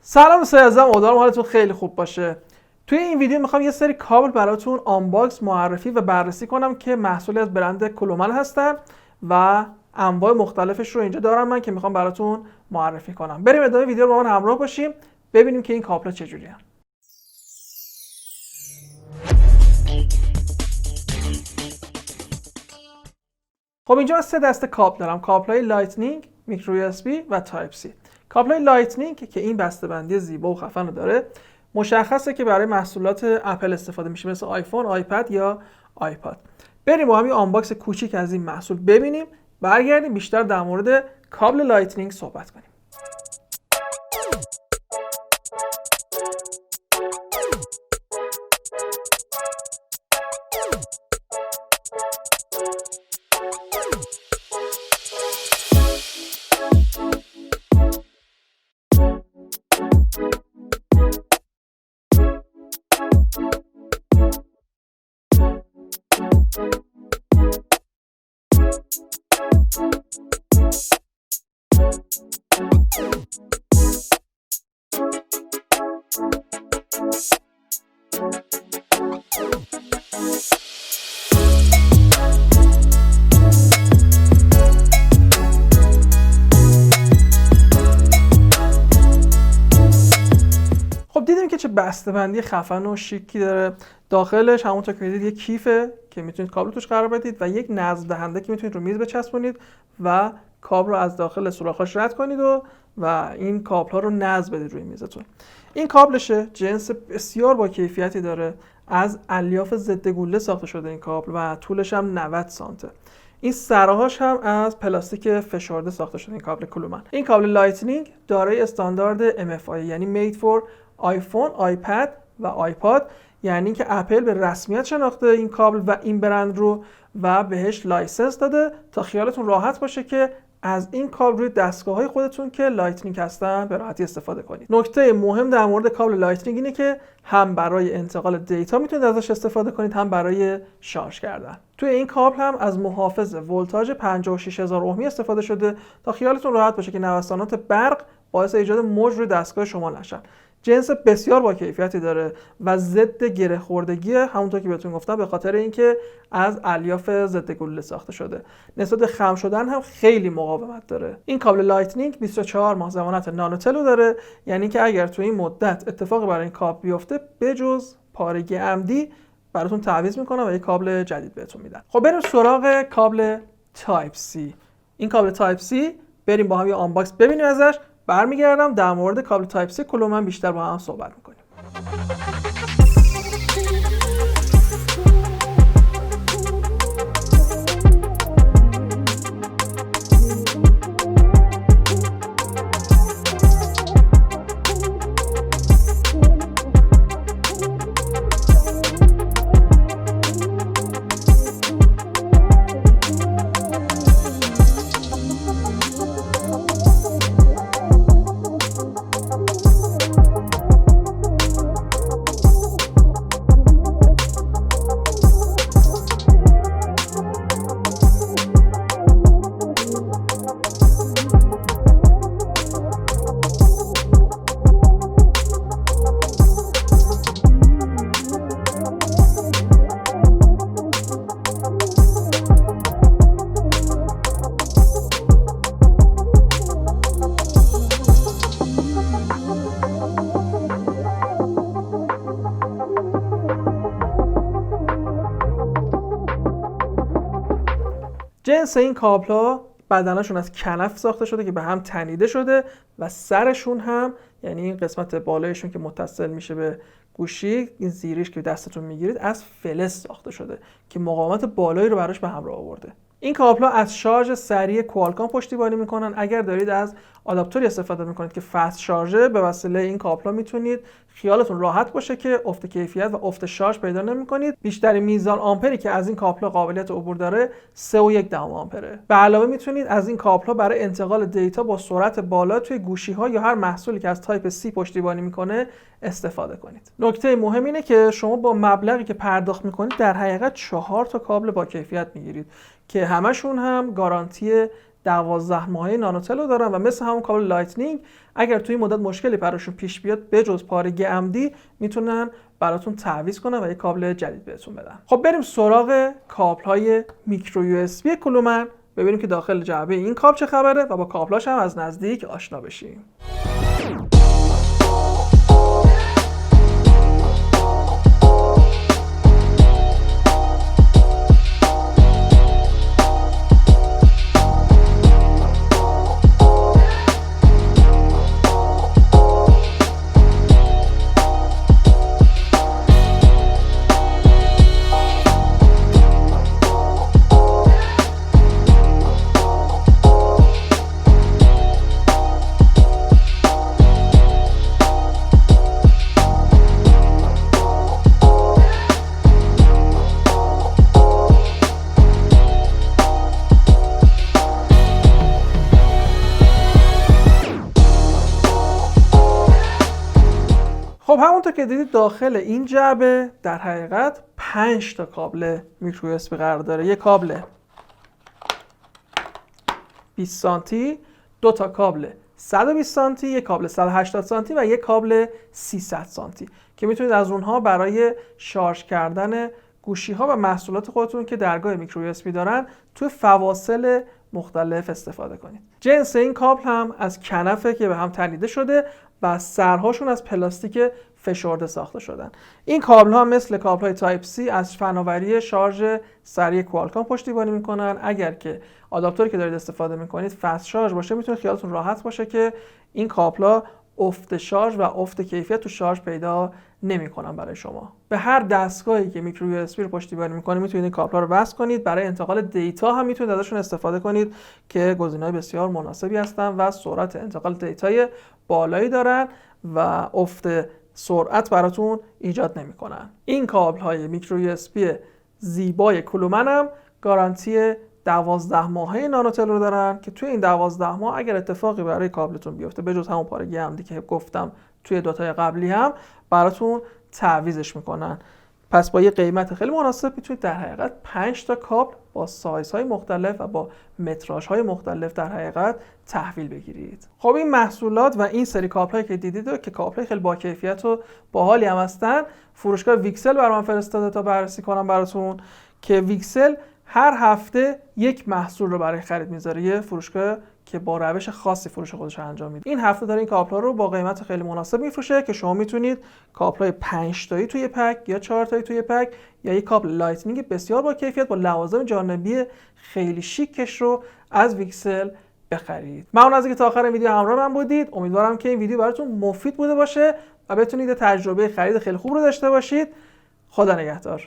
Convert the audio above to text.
سلام دوستان عزیزم، امیدوارم حالتون خیلی خوب باشه. توی این ویدیو میخوام یه سری کابل براتون آنباکس، معرفی و بررسی کنم که محصولی از برند کلومن هستن و انواع مختلفش رو اینجا دارم من که میخوام براتون معرفی کنم. بریم ادامه ویدیو رو با من همراه باشیم ببینیم که این کابل‌ها چجوریه. خب اینجا من 3 دسته کابل دارم. کابل‌های لایتنینگ، میکرو یو اس بی و تایپ سی. کابل‌های لایتنینگ که این بسته‌بندی زیبا و خفن رو داره، مشخصه که برای محصولات اپل استفاده میشه، مثل آیفون، آیپد یا آیپاد. بریم با هم یه آنباکس کوچیک از این محصول ببینیم، برگردیم بیشتر در مورد کابل لایتنینگ صحبت کنیم. خب دیدیم که چه بسته‌بندی خفن و شیکی داره. داخلش همونطور که دیدید یک کیفه که میتونید کابل توش قرار بدید و یک نصب دهنده که میتونید رو میز بچسبونید و کابل رو از داخل سوراخ‌هاش رد کنید و این کابل ها رو نصب بدید روی میزتون. این کابلشه، جنس بسیار با کیفیتی داره، از الیاف ضد گوله ساخته شده این کابل و طولش هم 90 سانته. این سرهاش هم از پلاستیک فشرده ساخته شده. این کابل کلومن، این کابل لایتنینگ دارای استاندارد MFI یعنی Made for آیفون، آیپد و آیپاد، یعنی که اپل به رسمیت شناخته این کابل و این برند رو و بهش لایسنس داده تا خیالتون راحت باشه که از این کابل روی دستگاه‌های خودتون که لایتنینگ هستن به راحتی استفاده کنید. نکته مهم در مورد کابل لایتنینگ اینه که هم برای انتقال دیتا میتونید ازش استفاده کنید، هم برای شارژ کردن. توی این کابل هم از محافظ ولتاژ 56000 اومی استفاده شده تا خیالتون راحت باشه که نوسانات برق باعث ایجاد موج روی دستگاه شما نشن. جنس بسیار با کیفیتی داره و ضد گره خوردگی، همونطور که بهتون گفتم، به خاطر اینکه از الیاف ضد گلوله ساخته شده. نسبت خم شدن هم خیلی مقاومت داره. این کابل لایتنینگ 24 ماه ضمانت نانوتلو داره، یعنی که اگر تو این مدت اتفاقی برای این کابل بیفته بجز پارگی عمدی براتون تعویض میکنم و یک کابل جدید بهتون میدن. خب بریم سراغ کابل تایپ سی. این کابل تایپ سی بریم با هم یه آنباکس ببینیم ازش، برمیگردم در مورد کابل تایپ سی کلومن بیشتر با هم صحبت میکنیم. جنس این کابل‌ها بدنشون از کنف ساخته شده که به هم تنیده شده و سرشون هم، یعنی این قسمت بالایشون که متصل میشه به گوشی، این زیریش که دستتون میگیرید، از فلز ساخته شده که مقاومت بالایی رو براش به همراه آورده. این کابل‌ها از شارژ سریع کوالکام پشتیبانی میکنن. اگر دارید از آداپتوری استفاده میکنید که فست شارژه، به وسیله این کابل‌ها میتونید خیالتون راحت باشه که افت کیفیت و افت شارژ پیدا نمی‌کنید. بیشترین میزان آمپری که از این کابل‌ها قابلیت عبور داره 3.1 آمپره. به علاوه میتونید از این کابل‌ها برای انتقال دیتا با سرعت بالا توی گوشی‌ها یا هر محصولی که از تایپ C پشتیبانی میکنه استفاده کنید. نکته مهم اینه که شما با مبلغی که پرداخت میکنید در حقیقت 4 تا کابل با کیفیت میگیرید که همشون هم گارانتی 12 ماهه نانوتل رو دارن و مثل همون کابل لایتنینگ اگر توی این مدت مشکلی براشون پیش بیاد بجز پارگی عمدی میتونن براتون تعویض کنن و یه کابل جدید بهتون بدن. خب بریم سراغ کابل‌های میکرو یو اس بی کلومن، ببینیم که داخل جعبه این کابل چه خبره و با کابلاش هم از نزدیک آشنا بشیم. خب همونطور که دیدید داخل این جعبه در حقیقت 5 تا کابل میکرو یو اس بی قرار داره. یک کابل 20 سانتی، 2 تا کابل 120 سانتی، یک کابل 180 سانتی و یک کابل 300 سانتی که میتونید از اونها برای شارژ کردن گوشی ها و محصولات خودتون که درگاه میکرو یو اس بی دارن توی فواصل مختلف استفاده کنید. جنس این کابل هم از کنفه که به هم تنیده شده و سرهاشون از پلاستیک فشرده ساخته شدن. این کابل ها مثل کابل های تایپ C از فناوری شارژ سریع کوالکام پشتیبانی میکنن. اگر که آداپتوری که دارید استفاده میکنید فست شارژ باشه میتونه خیالتون راحت باشه که این کابل ها افت شارژ و افت کیفیت تو شارژ پیدا نمیکنن برای شما. به هر دستگاهی که میکرو یو اس بی رو پشتیبانی میکنه میتونید این کابل ها رو وصل کنید. برای انتقال دیتا هم میتونید ازشون استفاده کنید که گزینه‌های بسیار مناسبی هستن و سرعت انتقال دیتای بالایی دارن و افت سرعت براتون ایجاد نمیکنن. این کابل های میکرو یو اس بی زیبای کلومن هم گارانتی 12 ماهه نانوتل رو دارن که توی این 12 ماه اگر اتفاقی برای کابلتون بیفته بجز همون پارگی عمدی که گفتم توی دوتای قبلی هم براتون تعویضش میکنن. پس با یه قیمت خیلی مناسب میتونید در حقیقت 5 تا کابل با سایزهای مختلف و با متراژهای مختلف در حقیقت تحویل بگیرید. خب این محصولات و این سری کابل‌هایی که دیدید که کابل‌های خیلی با کیفیت و باحالی هم هستن، فروشگاه ویکسل برام من فرستاده تا بررسی کنم براتون که ویکسل هر هفته یک محصول رو برای خرید میذاره. یه فروشگاه که با روش خاصی فروش خودش انجام میده. این هفته داره این کابل‌ها رو با قیمت خیلی مناسب میفروشه که شما میتونید کابل‌های 5 تایی توی پک یا 4 تایی توی پک یا یک کابل لایتنینگ بسیار با کیفیت با لوازم جانبی خیلی شیکش رو از ویکسل بخرید. ممنون از اینکه تا آخر ویدیو همراه من بودید. امیدوارم که این ویدیو براتون مفید بوده باشه و بتونید تجربه خرید خیلی خوب رو داشته باشید. خدا نگهدار.